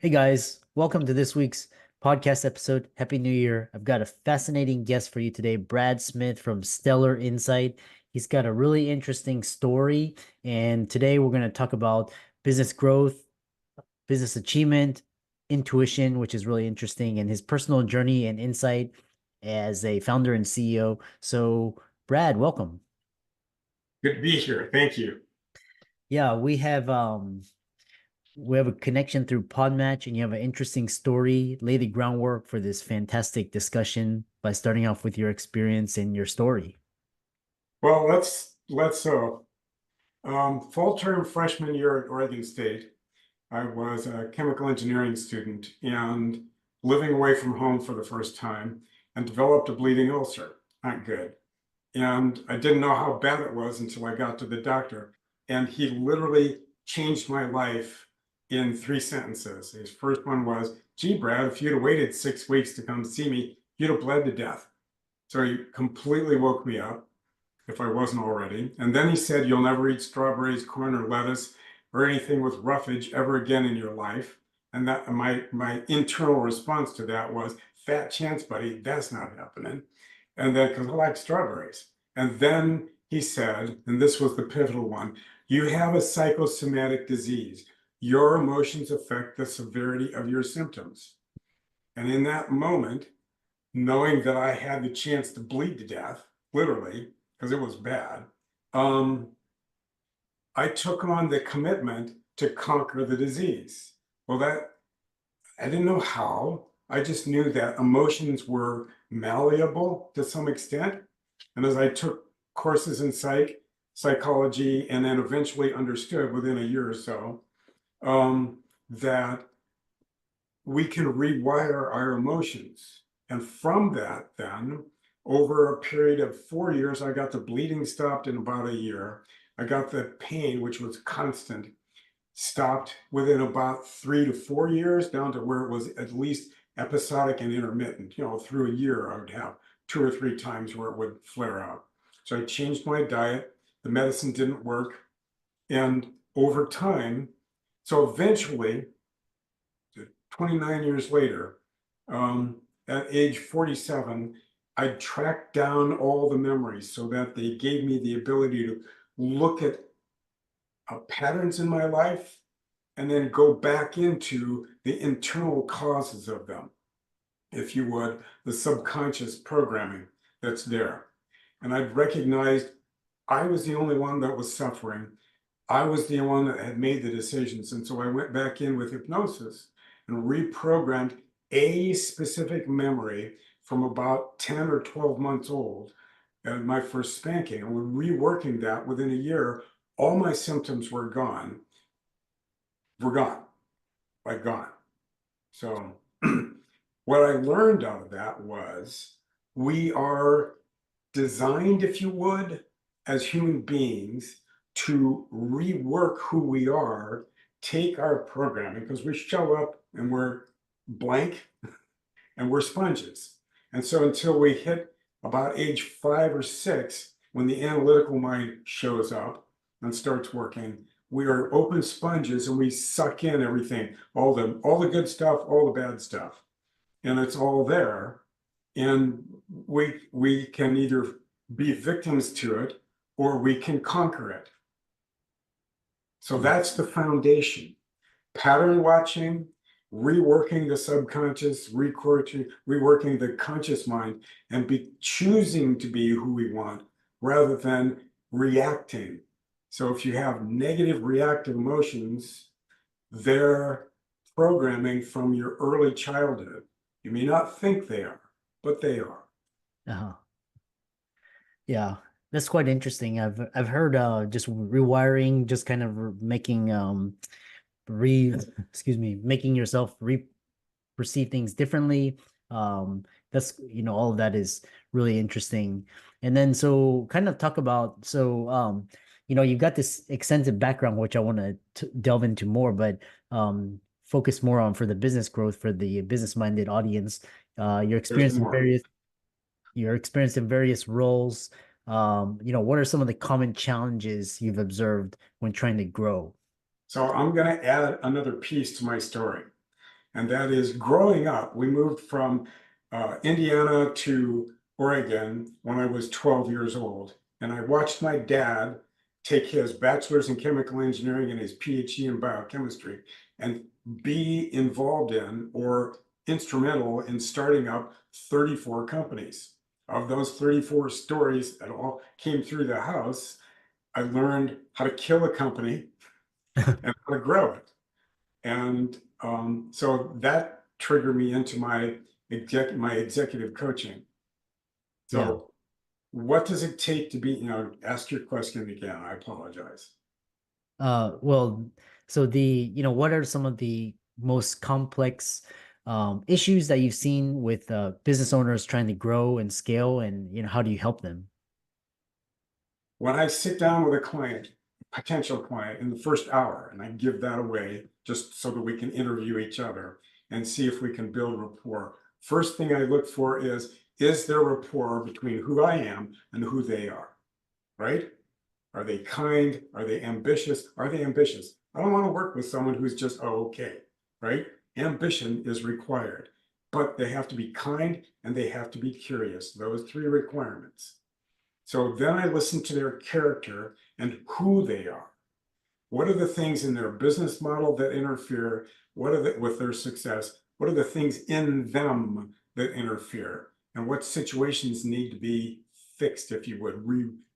Hey guys, welcome to this week's podcast episode. Happy New Year. I've got a fascinating guest for you today, Brad Smith from Stellar Insight. He's got a really interesting story, and today we're going to talk about business growth, business achievement, intuition, which is really interesting, and his personal journey and insight as a founder and CEO. So, Brad, welcome. Good to be here. Thank you. Yeah, we have a connection through Podmatch, and you have an interesting story. Lay the groundwork for this fantastic discussion by starting off with your experience and your story. Well, let's fall term freshman year at Oregon State. I was a chemical engineering student and living away from home for the first time and developed a bleeding ulcer. Not good. And I didn't know how bad it was until I got to the doctor. And he literally changed my life in three sentences. His first one was, "Gee, Brad, if you'd have waited 6 weeks to come see me, you'd have bled to death." So he completely woke me up, if I wasn't already. And then he said, "You'll never eat strawberries, corn, or lettuce, or anything with roughage ever again in your life." And that my internal response to that was, "Fat chance, buddy, that's not happening." And then because I like strawberries. And then he said, and this was the pivotal one, "You have a psychosomatic disease. Your emotions affect the severity of your symptoms." And in that moment, knowing that I had the chance to bleed to death, literally, because it was bad, um, I took on the commitment to conquer the disease. Well, that I didn't know how. I just knew that emotions were malleable to some extent. And as I took courses in psychology, and then eventually understood within a year or so that we can rewire our emotions. And from that, then, over a period of 4 years, I got the bleeding stopped in about a year. I got the pain, which was constant, stopped within about 3 to 4 years, down to where it was at least episodic and intermittent. Through a year, I would have two or three times where it would flare out. So I changed my diet. The medicine didn't work. And over time, so eventually, 29 years later, at age 47, I tracked down all the memories so that they gave me the ability to look at patterns in my life and then go back into the internal causes of them, if you would, the subconscious programming that's there. And I'd recognized I was the only one that was suffering. I was the one that had made the decisions. And so I went back in with hypnosis and reprogrammed a specific memory from about 10 or 12 months old at my first spanking. And we're reworking that within a year. All my symptoms were gone, like gone. So what I learned out of that was we are designed, if you would, as human beings to rework who we are, take our programming, because we show up and we're blank and we're sponges. And so until we hit about age 5 or 6, when the analytical mind shows up and starts working, we are open sponges and we suck in everything, all the good stuff, all the bad stuff. And it's all there. And we can either be victims to it or we can conquer it. So that's the foundation. Pattern watching, reworking the subconscious, reworking the conscious mind, and be choosing to be who we want rather than reacting. So if you have negative reactive emotions, they're programming from your early childhood. You may not think they are, but they are. Uh-huh. Yeah, that's quite interesting. I've heard just rewiring, just kind of making re excuse me, making yourself perceive things differently. That's all of that is really interesting. And then so kind of talk about you've got this extensive background which I want to delve into more, but focus more on for the business growth for the business minded audience. Your There's experience in more. various roles. What are some of the common challenges you've observed when trying to grow? So I'm going to add another piece to my story. And that is growing up. We moved from Indiana to Oregon when I was 12 years old. And I watched my dad take his bachelor's in chemical engineering and his PhD in biochemistry and be involved in or instrumental in starting up 34 companies. Of those 34 stories that all came through the house, I learned how to kill a company and how to grow it. And so that triggered me into my executive coaching. Yeah. So what does it take to be, ask your question again. I apologize. Well, so what are some of the most complex issues that you've seen with business owners trying to grow and scale, and how do you help them? When I sit down with a client, potential client, in the first hour, and I give that away just so that we can interview each other and see if we can build rapport. First thing I look for is there rapport between who I am and who they are, right? Are they kind? Are they ambitious? Are they ambitious? I don't want to work with someone who's just, oh, okay, right? Ambition is required, but they have to be kind and they have to be curious. Those three requirements. So then I listen to their character and who they are. What are the things in their business model that interfere? What are with their success? What are the things in them that interfere? And what situations need to be fixed, if you would,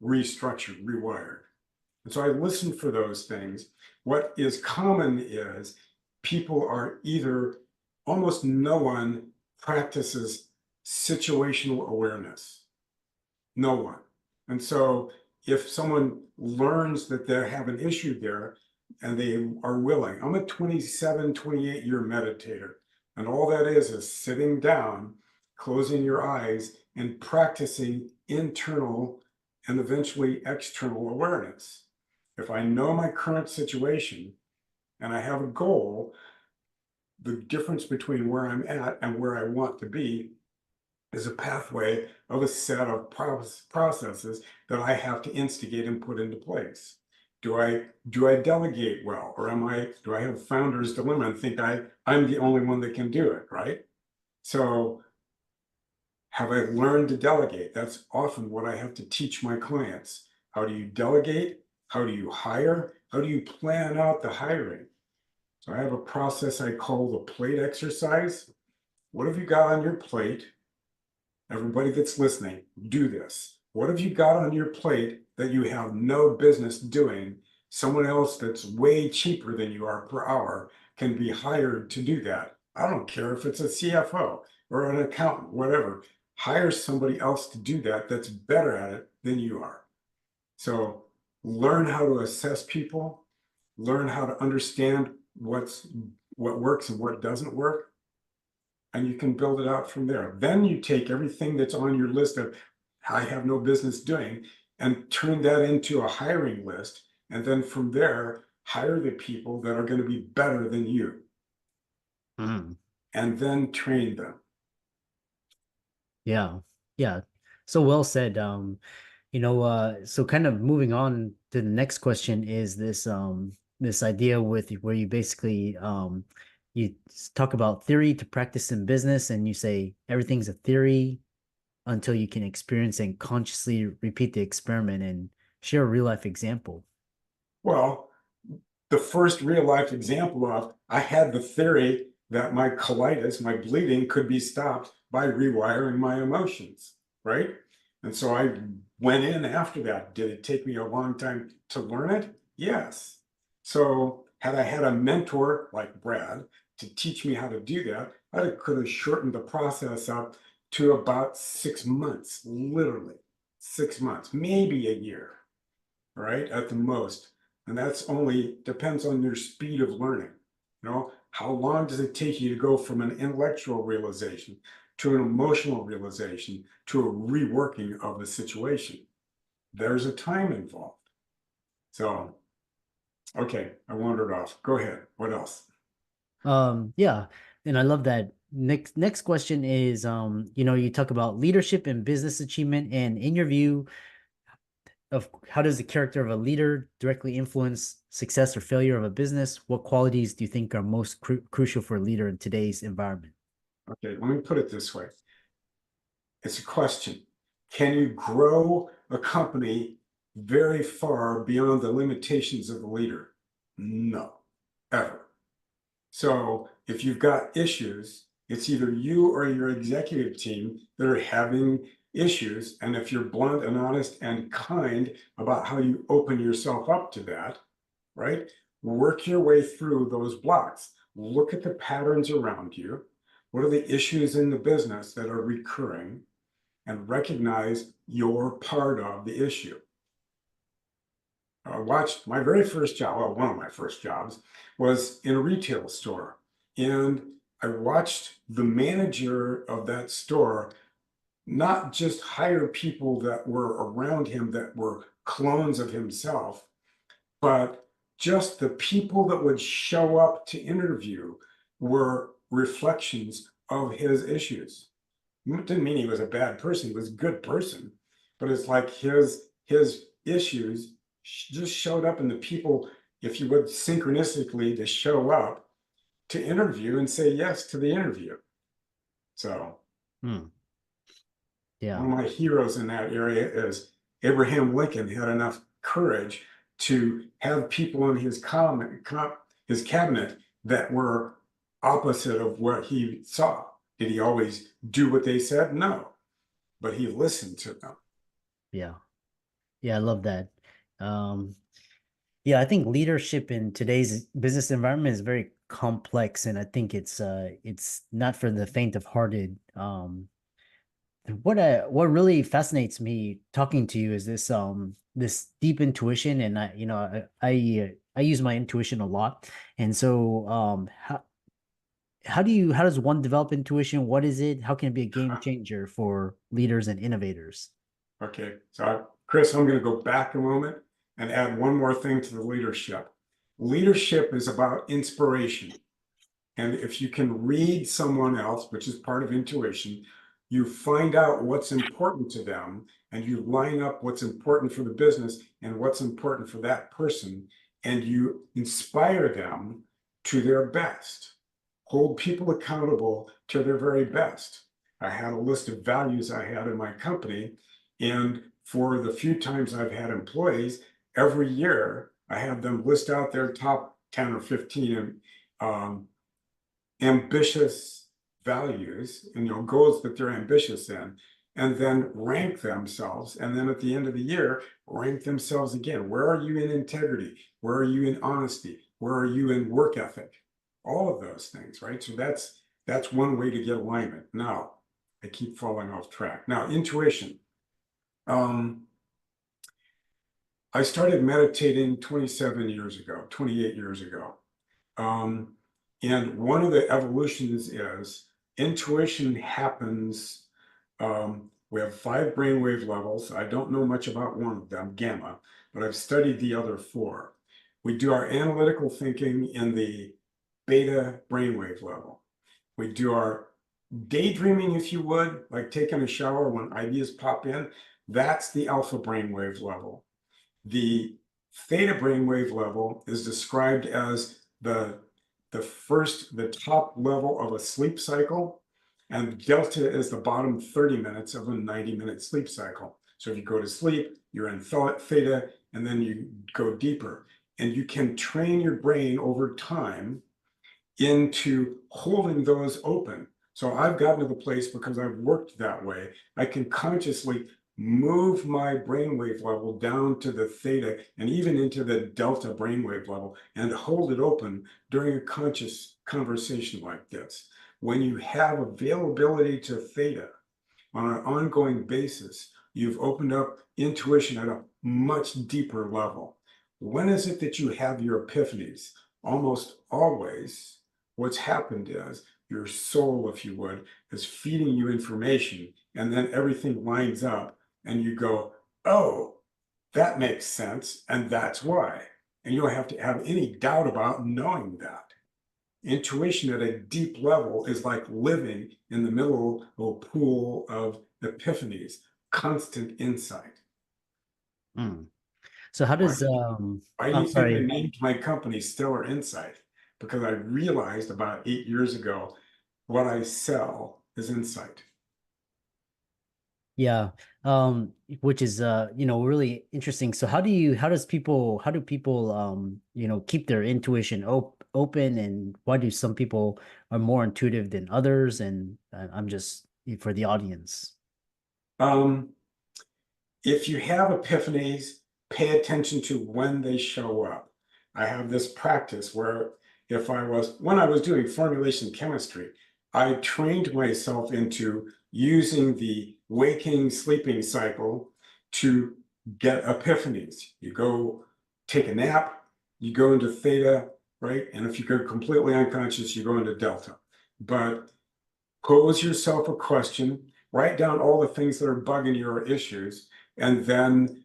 restructured, rewired? And so I listen for those things. What is common is people are either, almost no one practices situational awareness. No one. And so if someone learns that they have an issue there and they are willing, I'm a 27, 28-year meditator. And all that is sitting down, closing your eyes, and practicing internal and eventually external awareness. If I know my current situation and I have a goal, the difference between where I'm at and where I want to be is a pathway of a set of processes that I have to instigate and put into place. Do I delegate well, or do I have founder's dilemma and think I'm the only one that can do it, right? So have I learned to delegate? That's often what I have to teach my clients. How do you delegate? How do you hire? How do you plan out the hiring? So I have a process I call the plate exercise. What have you got on your plate? Everybody that's listening, do this. What have you got on your plate that you have no business doing? Someone else that's way cheaper than you are per hour can be hired to do that. I don't care if it's a CFO or an accountant, whatever. Hire somebody else to do that that's better at it than you are. So learn how to assess people, learn how to understand what works and what doesn't work, and you can build it out from there. Then you take everything that's on your list of I have no business doing and turn that into a hiring list. And then from there, hire the people that are going to be better than you Mm. and then train them. Yeah. Yeah. So well said. So kind of moving on to the next question is this idea with where you basically you talk about theory to practice in business, and you say everything's a theory until you can experience and consciously repeat the experiment and share a real life example. Well, the first real life example of I had the theory that my colitis, my bleeding, could be stopped by rewiring my emotions, right? And so I went in after that. Did it take me a long time to learn it? Yes. So had I had a mentor like Brad to teach me how to do that, I could have shortened the process up to about 6 months, literally 6 months, maybe a year, right? At the most. And that's only depends on your speed of learning. How long does it take you to go from an intellectual realization to an emotional realization to a reworking of the situation? There's a time involved. So, okay, I wandered off. Go ahead. What else? Yeah, and I love that. Next question is you talk about leadership and business achievement, and in your view, of how does the character of a leader directly influence success or failure of a business? What qualities do you think are most crucial for a leader in today's environment? Okay, let me put it this way. It's a question. Can you grow a company very far beyond the limitations of the leader? No, ever. So if you've got issues, it's either you or your executive team that are having issues. And if you're blunt and honest and kind about how you open yourself up to that, right? Work your way through those blocks. Look at the patterns around you. What are the issues in the business that are recurring? And recognize you're part of the issue. I watched my very first job, well, one of my first jobs was in a retail store. And I watched the manager of that store not just hire people that were around him that were clones of himself, but just the people that would show up to interview were reflections of his issues. It didn't mean he was a bad person, he was a good person, but it's like his issues just showed up in the people, if you would, synchronistically to show up to interview and say yes to the interview. So Hmm. one Yeah. of my heroes in that area is Abraham Lincoln had enough courage to have people in his cabinet that were opposite of what he saw. Did he always do what they said? No, but he listened to them. Yeah. Yeah, I love that. Um, yeah, I think leadership in today's business environment is very complex, and I think it's not for the faint of hearted. What really fascinates me talking to you is this deep intuition, and I use my intuition a lot. And so how does one develop intuition? What is it? How can it be a game changer for leaders and innovators? Okay, so Chris, I'm going to go back a moment and add one more thing to the leadership. Leadership is about inspiration. And if you can read someone else, which is part of intuition, you find out what's important to them and you line up what's important for the business and what's important for that person, and you inspire them to their best. Hold people accountable to their very best. I had a list of values I had in my company, and for the few times I've had employees, every year I have them list out their top 10 or 15 um, ambitious values and goals that they're ambitious in, and then rank themselves, and then at the end of the year rank themselves again. Where are you in integrity? Where are you in honesty? Where are you in work ethic? All of those things, right? So that's one way to get alignment. Now I keep falling off track. Now intuition. um I started meditating 27 years ago, 28 years ago. Um, and one of the evolutions is intuition happens. We have 5 brainwave levels. I don't know much about one of them, gamma, but I've studied the other 4. We do our analytical thinking in the beta brainwave level. We do our daydreaming, if you would, like taking a shower when ideas pop in. That's the alpha brainwave level. The theta brainwave level is described as the top level of a sleep cycle, and delta is the bottom 30 minutes of a 90-minute sleep cycle. So if you go to sleep, you're in theta, and then you go deeper. And you can train your brain over time into holding those open. So I've gotten to the place, because I've worked that way, I can consciously move my brainwave level down to the theta and even into the delta brainwave level and hold it open during a conscious conversation like this. When you have availability to theta on an ongoing basis, you've opened up intuition at a much deeper level. When is it that you have your epiphanies? Almost always, what's happened is your soul, if you would, is feeding you information, and then everything lines up, and you go, oh, that makes sense, and that's why. And you don't have to have any doubt about knowing that. Intuition at a deep level is like living in the middle of a pool of epiphanies, constant insight. Mm. So how Why does do you, why do I'm you think I sorry. named my company Stellar Insight? Because I realized about 8 years ago what I sell is insight. Yeah. Which is really interesting. So how do people keep their intuition open, and why do some people are more intuitive than others? And I'm just for the audience. Um, if you have epiphanies, pay attention to when they show up. I have this practice where when I was doing formulation chemistry, I trained myself into using the waking sleeping cycle to get epiphanies. You go take a nap, you go into theta, right? And if you go completely unconscious, you go into delta. But pose yourself a question, write down all the things that are bugging your issues, and then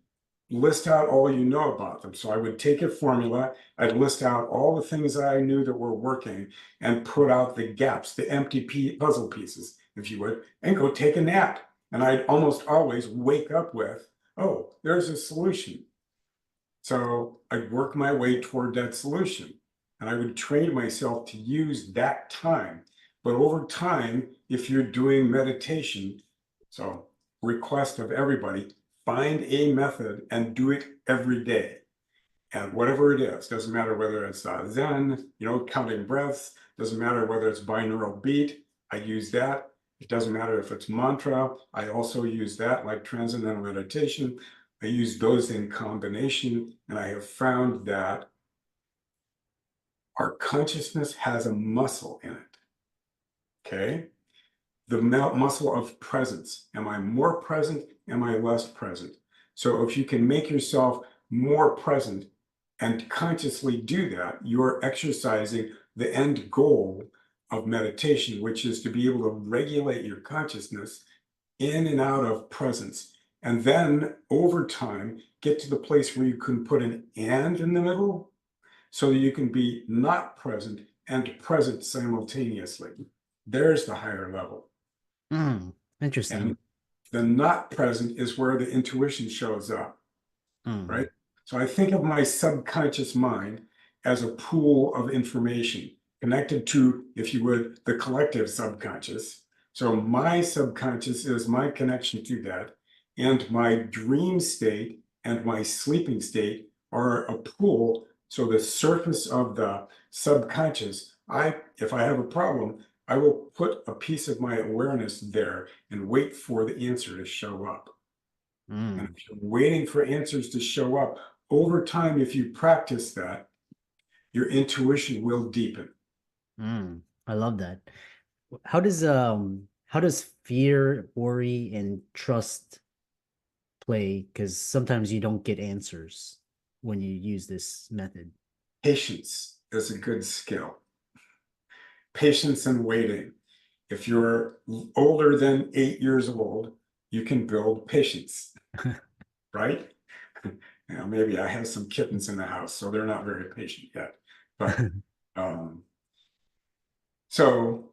list out all you know about them. So I would take a formula, I'd list out all the things that I knew that were working and put out the gaps, the empty puzzle pieces, if you would, and go take a nap. And I'd almost always wake up with, oh, there's a solution. So I'd work my way toward that solution. And I would train myself to use that time. But over time, if you're doing meditation, so request of everybody, find a method and do it every day. And whatever it is, doesn't matter whether it's Zen, counting breaths, doesn't matter whether it's binaural beat, I use that. It doesn't matter if it's mantra, I also use that, like transcendental meditation. I use those in combination, and I have found that our consciousness has a muscle in it. Okay. The muscle of presence. Am I more present? Am I less present? So if you can make yourself more present and consciously do that, you're exercising the end goal of meditation, which is to be able to regulate your consciousness in and out of presence. And then over time, get to the place where you can put an and in the middle so that you can be not present and present simultaneously. There's the higher level. Mm, interesting. And the not present is where the intuition shows up, right? Mm, So I think of my subconscious mind as a pool of information connected to, if you would, the collective subconscious. So my subconscious is my connection to that. And my dream state and my sleeping state are a pool. So the surface of the subconscious, if I have a problem, I will put a piece of my awareness there and wait for the answer to show up. And mm, if you're waiting for answers to show up, over time, if you practice that, your intuition will deepen. mm. I love that. How does fear, worry, and trust play? Because sometimes you don't get answers when you use this method. Patience is a good skill. Patience and waiting. If you're older than 8 years old, you can build patience, right? Maybe I have some kittens in the house, so they're not very patient yet. But um, so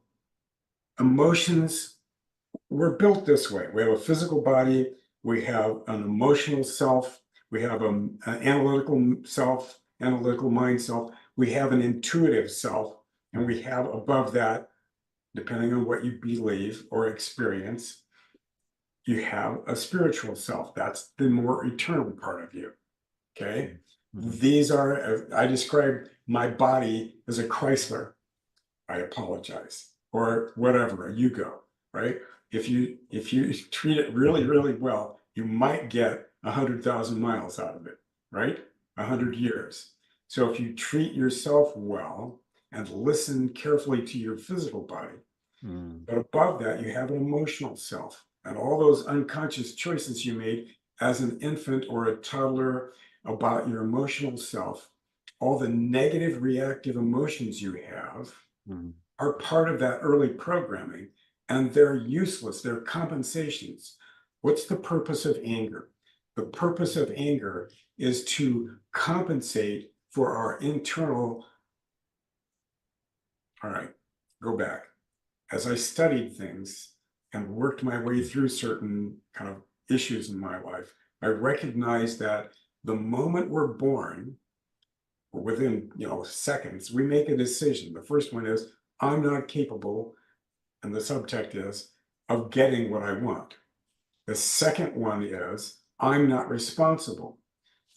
emotions, we're built this way. We have a physical body, we have an emotional self, we have an analytical self, analytical mind self, we have an intuitive self, and we have above that, depending on what you believe or experience, you have a spiritual self. That's the more eternal part of you. Okay. Mhm. These are, I describe my body as a Chrysler. I apologize, or whatever, a Yugo, right? If you treat it really, really well, you might get 100,000 miles out of it, right? 100 years. So if you treat yourself well and listen carefully to your physical body, Mm, but above that, you have an emotional self and all those unconscious choices you made as an infant or a toddler about your emotional self, all the negative reactive emotions you have mm, are part of that early programming, and they're useless. They're compensations. What's the purpose of anger? The purpose of anger is to compensate for our internal. All right, go back. As I studied things and worked my way through certain kind of issues in my life, I recognize that the moment we're born, or within seconds, we make a decision. The first one is, I'm not capable, and the subtext is, of getting what I want. The second one is, I'm not responsible.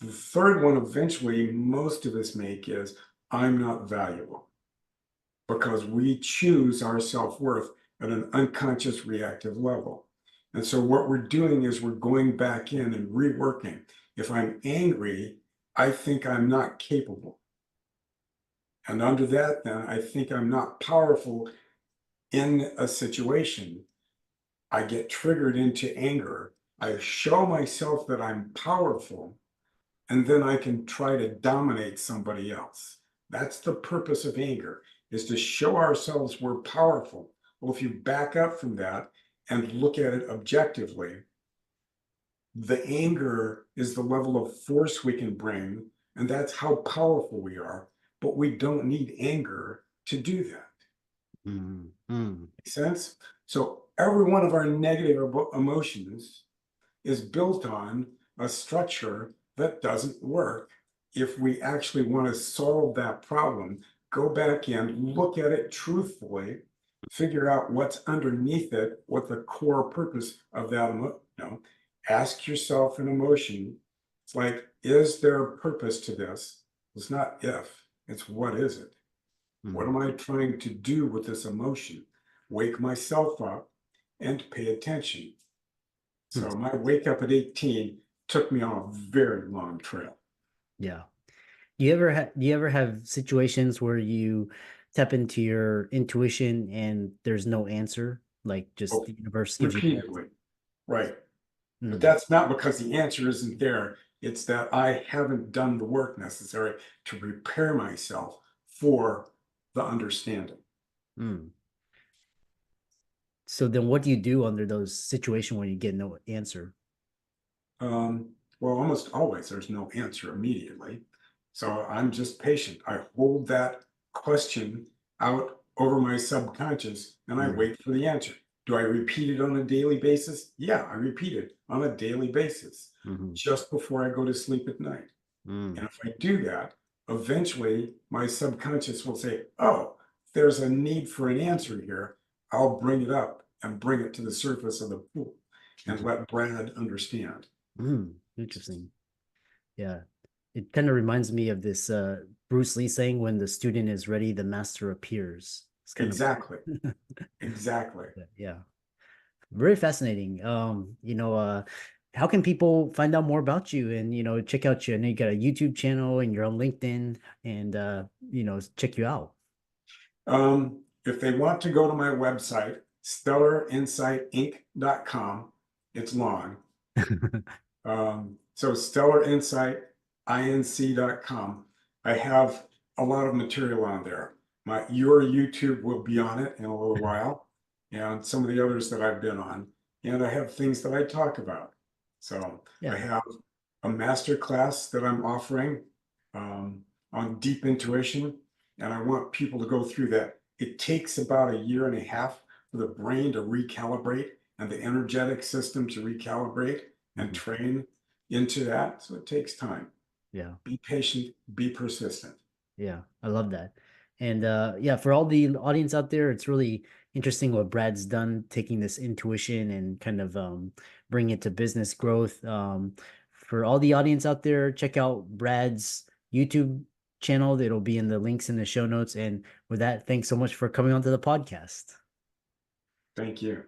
The third one, eventually, most of us make is, I'm not valuable, because we choose our self-worth at an unconscious reactive level. And so what we're doing is we're going back in and reworking. If I'm angry, I think I'm not capable. And under that, then I think I'm not powerful in a situation. I get triggered into anger. I show myself that I'm powerful, and then I can try to dominate somebody else. That's the purpose of anger, is to show ourselves we're powerful. Well, if you back up from that and look at it objectively, the anger is the level of force we can bring, and that's how powerful we are. But we don't need anger to do that. Mm, mm, Make sense? So every one of our negative emotions is built on a structure that doesn't work. If we actually want to solve that problem, go back in, look at it truthfully, figure out what's underneath it, what the core purpose of that ask yourself an emotion. It's like, is there a purpose to this? It's not if, it's what is it? What mm, am I trying to do with this emotion? Wake myself up and pay attention. mm. So my wake up at 18 took me on a very long trail. Yeah. Do you ever have situations where you tap into your intuition and there's no answer? Like just Oh, the universe gives you the answer? repeatedly. Right. But Mm, that's not because the answer isn't there. It's that I haven't done the work necessary to prepare myself for the understanding. mm. So then what do you do under those situations when you get no answer? Um, well, almost always there's no answer immediately. So I'm just patient. I hold that question out over my subconscious and I Mm, wait for the answer. Do I repeat it on a daily basis? Yeah, I repeat it on a daily basis mhm, just before I go to sleep at night. mm, And if I do that, eventually my subconscious will say, oh, there's a need for an answer here. I'll bring it up and bring it to the surface of the pool and mhm, let Brad understand. Interesting. Yeah. It kind of reminds me of this Bruce Lee saying, when the student is ready, the master appears. It's kind of Exactly. Exactly. yeah. Very fascinating. How can people find out more about you and check out you? I know you got a YouTube channel and you're on LinkedIn and check you out. If they want to go to my website, stellarinsightinc.com, it's long. So stellarinsightinc.com. I have a lot of material on there. Your YouTube will be on it in a little while, and some of the others that I've been on. And I have things that I talk about. So I Yeah. have a master class that I'm offering um, on deep intuition, and I want people to go through that. It takes about a year and a half for the brain to recalibrate and the energetic system to recalibrate and Mhm. train into that. So it takes time. Yeah. Be patient, be persistent. Yeah, I love that. And yeah, for all the audience out there, it's really interesting what Brad's done, taking this intuition and kind of bring it to business growth. For all the audience out there, check out Brad's YouTube channel. It'll be in the links in the show notes. And with that, thanks so much for coming onto the podcast. Thank you.